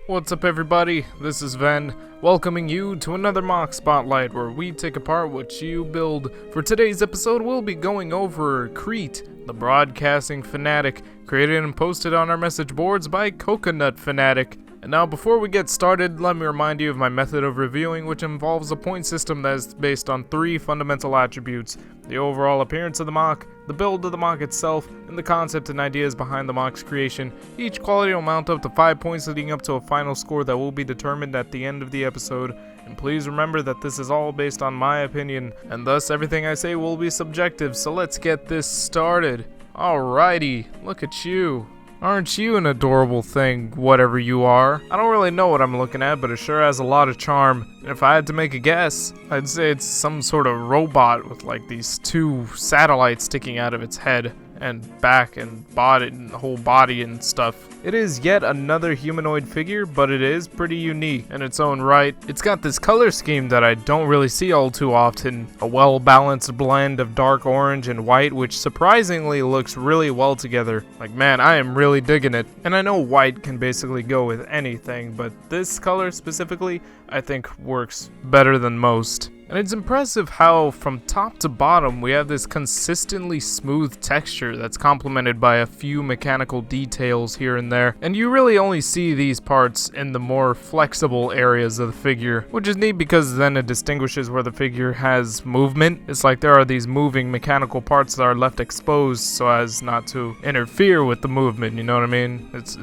What's up everybody, this is Ven, welcoming you to another MOC Spotlight where we take apart what you build. For today's episode, we'll be going over Crete, the broadcasting fanatic, created and posted on our message boards by CoconutFanatic. And now before we get started, let me remind you of my method of reviewing, which involves a point system that is based on 3 fundamental attributes: the overall appearance of the MOC, the build of the MOC itself, and the concept and ideas behind the MOC's creation. Each quality will mount up to 5 points, leading up to a final score that will be determined at the end of the episode. And please remember that this is all based on my opinion, and thus everything I say will be subjective, so let's get this started. Alrighty, look at you. Aren't you an adorable thing, whatever you are? I don't really know what I'm looking at, but it sure has a lot of charm. And if I had to make a guess, I'd say it's some sort of robot with like these 2 satellites sticking out of its head and back and body and the whole body and stuff. It is yet another humanoid figure, but it is pretty unique in its own right. It's got this color scheme that I don't really see all too often, a well-balanced blend of dark orange and white, which surprisingly looks really well together. Like, man, I am really digging it. And I know white can basically go with anything, but this color specifically I think works better than most. And it's impressive how from top to bottom we have this consistently smooth texture that's complemented by a few mechanical details here and there. And you really only see these parts in the more flexible areas of the figure, which is neat because then it distinguishes where the figure has movement. It's like there are these moving mechanical parts that are left exposed so as not to interfere with the movement, you know what I mean? It's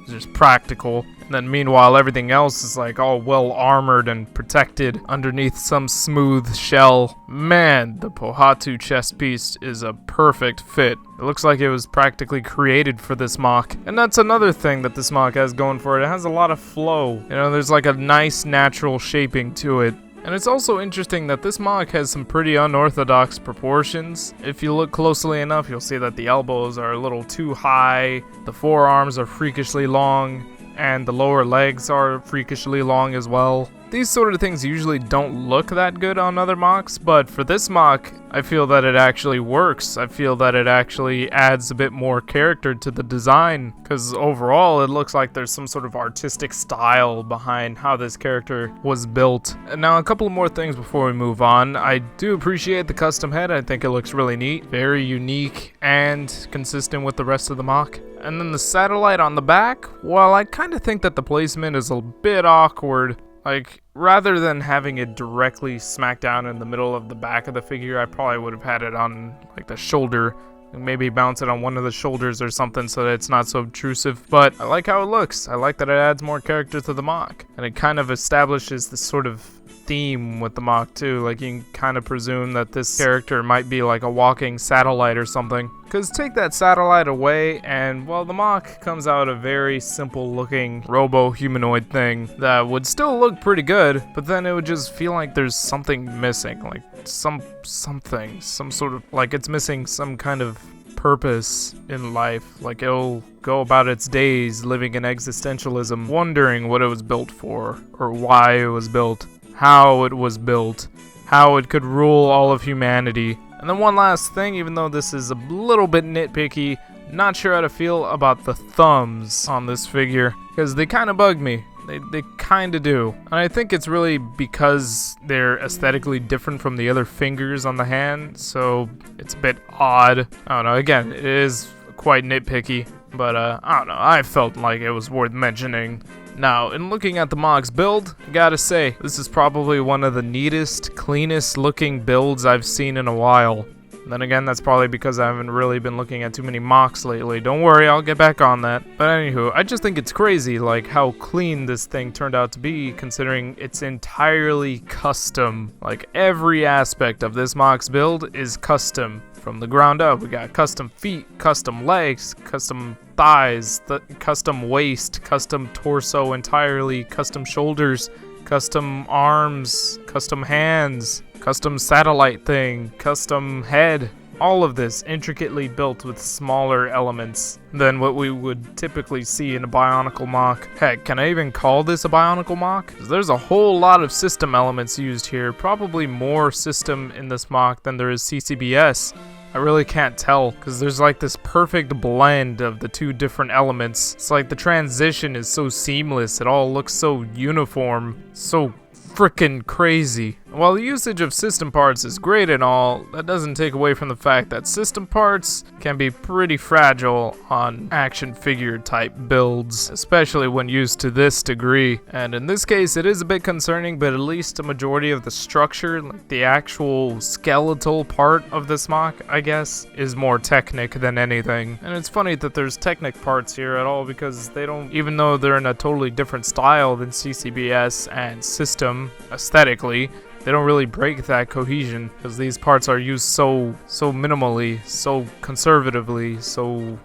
just practical. And then meanwhile everything else is like all well armored and protected underneath some smooth shell. Man, the Pohatu chest piece is a perfect fit. It looks like it was practically created for this MOC. And that's another thing that this MOC has going for it. It has a lot of flow. You know, there's like a nice natural shaping to it. And it's also interesting that this MOC has some pretty unorthodox proportions. If you look closely enough, you'll see that the elbows are a little too high, the forearms are freakishly long, and the lower legs are freakishly long as well. These sort of things usually don't look that good on other MOCs, but for this MOC, I feel that it actually works. I feel that it actually adds a bit more character to the design, because overall it looks like there's some sort of artistic style behind how this character was built. And now a couple more things before we move on. I do appreciate the custom head. I think it looks really neat, very unique, and consistent with the rest of the MOC. And then the satellite on the back, well, I kind of think that the placement is a bit awkward. Like, rather than having it directly smack down in the middle of the back of the figure, I probably would have had it on, like, the shoulder. And maybe bounce it on one of the shoulders or something so that it's not so obtrusive. But I like how it looks. I like that it adds more character to the MOC. And it kind of establishes this sort of theme with the MOC too. Like, you can kind of presume that this character might be like a walking satellite or something. Because take that satellite away and, well, the MOC comes out a very simple looking robo-humanoid thing that would still look pretty good, but then it would just feel like there's something missing. Like some sort of, like it's missing some kind of purpose in life. Like it'll go about its days living in existentialism, wondering what it was built for, or why it was built, how it was built, how it could rule all of humanity. And then one last thing, even though this is a little bit nitpicky, not sure how to feel about the thumbs on this figure, because they kind of bug me. They kind of do. And I think it's really because they're aesthetically different from the other fingers on the hand, so it's a bit odd. I don't know, again, it is quite nitpicky, but I don't know, I felt like it was worth mentioning. Now, in looking at the MOC's build, I gotta say, this is probably one of the neatest, cleanest looking builds I've seen in a while. Then again, that's probably because I haven't really been looking at too many MOCs lately. Don't worry, I'll get back on that. But anywho, I just think it's crazy, like, how clean this thing turned out to be, considering it's entirely custom. Like, every aspect of this MOC's build is custom. From the ground up, we got custom feet, custom legs, custom thighs, custom waist, custom torso entirely, custom shoulders, custom arms, custom hands, custom satellite thing, custom head. All of this intricately built with smaller elements than what we would typically see in a Bionicle MOC. Heck, can I even call this a Bionicle MOC? 'Cause there's a whole lot of system elements used here, probably more system in this MOC than there is CCBS. I really can't tell, because there's like this perfect blend of the two different elements. It's like the transition is so seamless, it all looks so uniform, so frickin' crazy. While the usage of system parts is great and all, that doesn't take away from the fact that system parts can be pretty fragile on action figure type builds, especially when used to this degree. And in this case, it is a bit concerning, but at least a majority of the structure, like the actual skeletal part of this MOC, I guess, is more Technic than anything. And it's funny that there's Technic parts here at all, because they don't, even though they're in a totally different style than CCBS and System aesthetically, they don't really break that cohesion, because these parts are used so minimally, so conservatively, so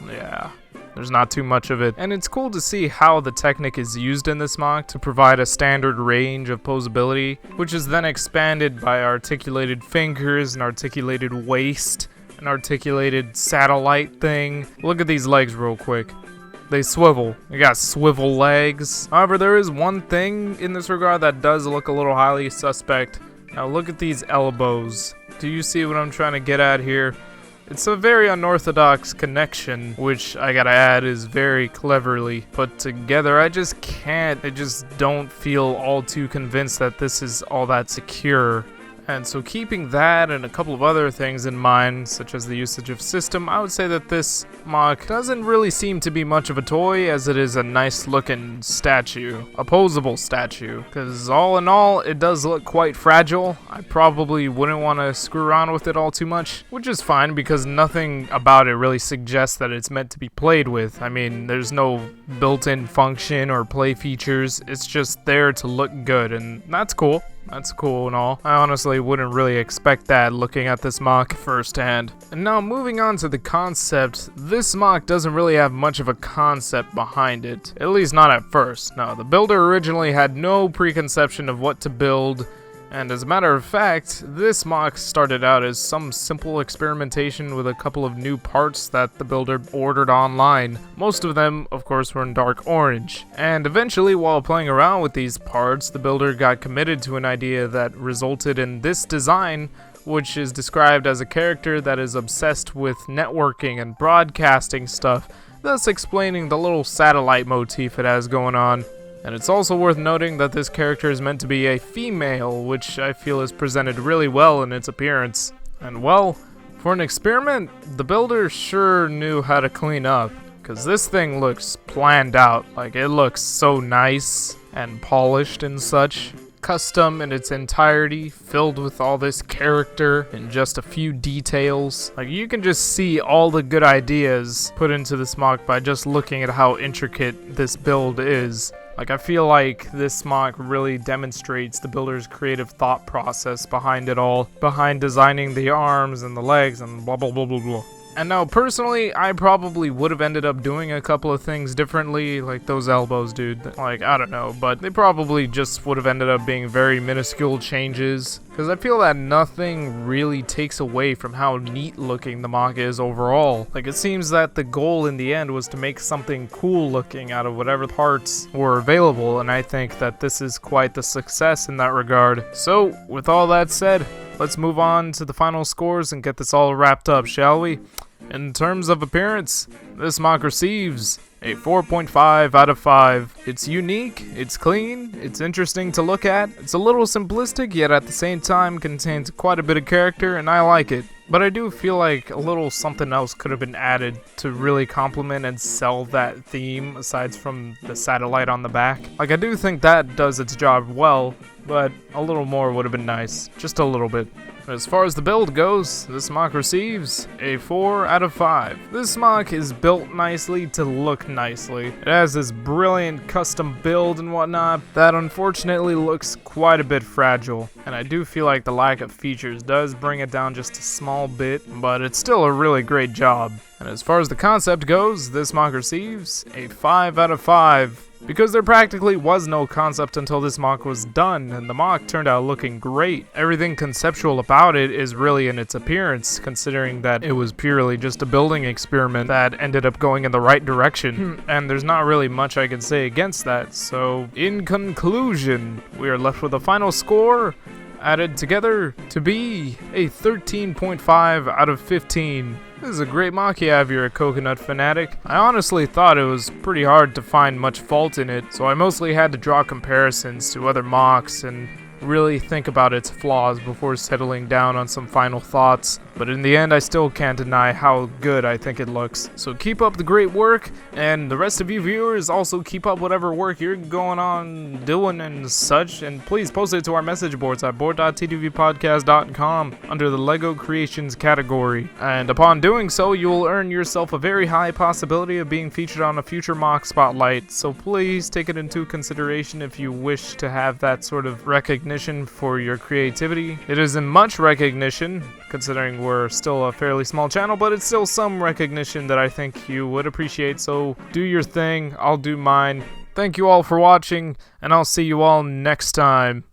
yeah, there's not too much of it. And it's cool to see how the Technic is used in this MOC to provide a standard range of posability, which is then expanded by articulated fingers, an articulated waist, an articulated satellite thing. Look at these legs real quick. They swivel. They got swivel legs. However, there is one thing in this regard that does look a little highly suspect. Now look at these elbows. Do you see what I'm trying to get at here? It's a very unorthodox connection, which I gotta add is very cleverly put together. I just don't feel all too convinced that this is all that secure. And so keeping that and a couple of other things in mind, such as the usage of system, I would say that this MOC doesn't really seem to be much of a toy, as it is a nice looking statue, a posable statue. Because all in all, it does look quite fragile. I probably wouldn't want to screw around with it all too much, which is fine because nothing about it really suggests that it's meant to be played with. I mean, there's no built-in function or play features, it's just there to look good, and that's cool. That's cool and all. I honestly wouldn't really expect that looking at this MOC firsthand. And now moving on to the concept, this MOC doesn't really have much of a concept behind it. At least not at first. No, the builder originally had no preconception of what to build. And as a matter of fact, this MOC started out as some simple experimentation with a couple of new parts that the builder ordered online. Most of them, of course, were in dark orange. And eventually, while playing around with these parts, the builder got committed to an idea that resulted in this design, which is described as a character that is obsessed with networking and broadcasting stuff, thus explaining the little satellite motif it has going on. And it's also worth noting that this character is meant to be a female, which I feel is presented really well in its appearance. And well, for an experiment, the builder sure knew how to clean up, because this thing looks planned out. Like, it looks so nice and polished and such. Custom in its entirety, filled with all this character and just a few details. Like, you can just see all the good ideas put into this MOC by just looking at how intricate this build is. Like, I feel like this MOC really demonstrates the builder's creative thought process behind it all, behind designing the arms and the legs and blah blah blah blah blah. And now, personally, I probably would have ended up doing a couple of things differently, like those elbows, dude. Like, I don't know, but they probably just would have ended up being very minuscule changes, because I feel that nothing really takes away from how neat looking the MOC is overall. Like, it seems that the goal in the end was to make something cool looking out of whatever parts were available, and I think that this is quite the success in that regard. So, with all that said, let's move on to the final scores and get this all wrapped up, shall we? In terms of appearance, this MOC receives a 4.5 out of 5. It's unique, it's clean, it's interesting to look at, it's a little simplistic, yet at the same time contains quite a bit of character, and I like it. But I do feel like a little something else could have been added to really complement and sell that theme, aside from the satellite on the back. Like, I do think that does its job well, but a little more would have been nice. Just a little bit. As far as the build goes, this MOC receives a 4 out of 5. This MOC is built nicely to look nicely. It has this brilliant custom build and whatnot that unfortunately looks quite a bit fragile. And I do feel like the lack of features does bring it down just a small bit, but it's still a really great job. And as far as the concept goes, this MOC receives a 5 out of 5. Because there practically was no concept until this MOC was done, and the MOC turned out looking great. Everything conceptual about it is really in its appearance, considering that it was purely just a building experiment that ended up going in the right direction. And there's not really much I can say against that, so in conclusion, we are left with a final score added together to be a 13.5 out of 15. This is a great MOC you have here at CoconutFanatic. I honestly thought it was pretty hard to find much fault in it, so I mostly had to draw comparisons to other MOCs and really think about its flaws before settling down on some final thoughts. But in the end, I still can't deny how good I think it looks. So keep up the great work, and the rest of you viewers also keep up whatever work you're going on doing and such, and please post it to our message boards at board.tdvpodcast.com under the LEGO Creations category. And upon doing so, you will earn yourself a very high possibility of being featured on a future MOC Spotlight, so please take it into consideration if you wish to have that sort of recognition for your creativity. It isn't much recognition, considering we're still a fairly small channel, but it's still some recognition that I think you would appreciate, so do your thing, I'll do mine. Thank you all for watching, and I'll see you all next time.